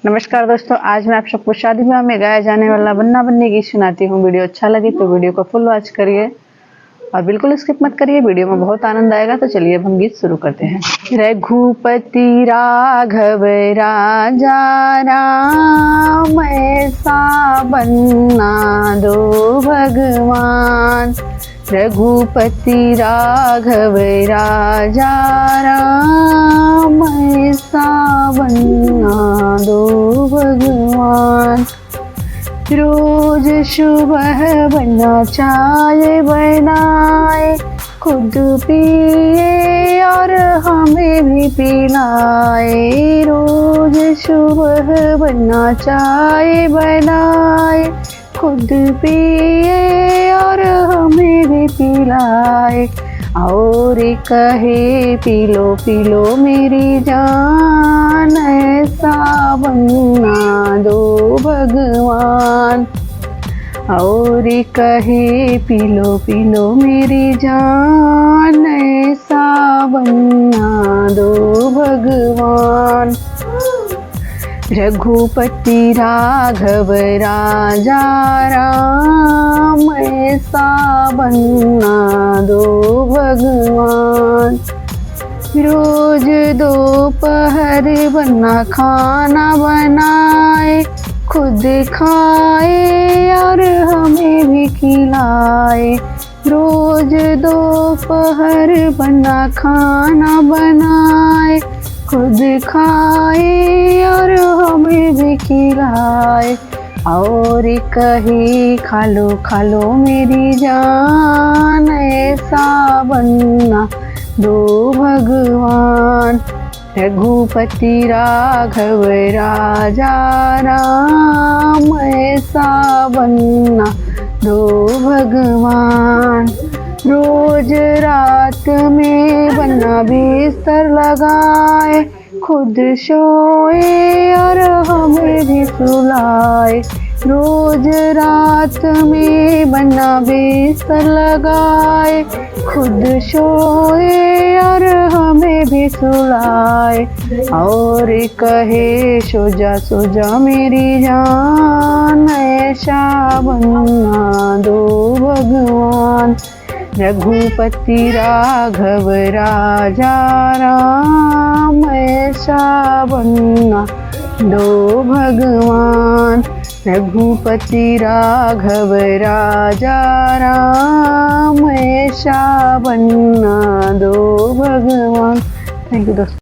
नमस्कार दोस्तों, आज मैं आप सबको शादी विवाह में गाया जाने वाला बन्ना बन्नी गीत सुनाती हूँ। वीडियो अच्छा लगे तो वीडियो को फुल वॉच करिए और बिल्कुल स्किप मत करिए, वीडियो में बहुत आनंद आएगा। तो चलिए अब हम गीत शुरू करते हैं। रघुपति राघव राजा राम, ऐसा बन्ना दो भगवान। रघुपति राघव राजा राम, ऐसा बन्ना दो भगवान। रोज सुबह बन्ना चाय बनाए, खुद पिए और हमें भी पिलाए। रोज सुबह बन्ना चाय बनाए, खुद पिए और हमें भी पिलाए। और कहे पी लो मेरी जान, ऐसा बन्ना दो भगवान। और कहे पी लो मेरी जान, ऐसा बन्ना दो भगवान। रघुपति राघव राजा राम, ऐसा बन्ना दो भगवान। रोज दोपहर बन्ना खाना बनाए, खुद खाए और हमें भी खिलाए। रोज दोपहर बन्ना खाना बनाए, खुद खाए और हमें भी खिलाए। और कहे खा लो मेरी जान, ऐसा बन्ना दो भगवान। रघुपति राघव राजा राम, ऐसा बन्ना दो भगवान। रोज रात में बन्ना बिस्तर लगाए, खुद सोए और हमें भी सुलाए। रोज रात में बन्ना बिस्तर लगाए, खुद सोए और हमें भी सुलाए। और कहे सो जा मेरी जान, ऐसा बन्ना दो भगवान। रघुपति राघव राजा राम, ऐसा बन्ना दो भगवान। रघुपति राघव राजा राम, ऐसा बन्ना दो भगवान। थैंक यू दोस्तों।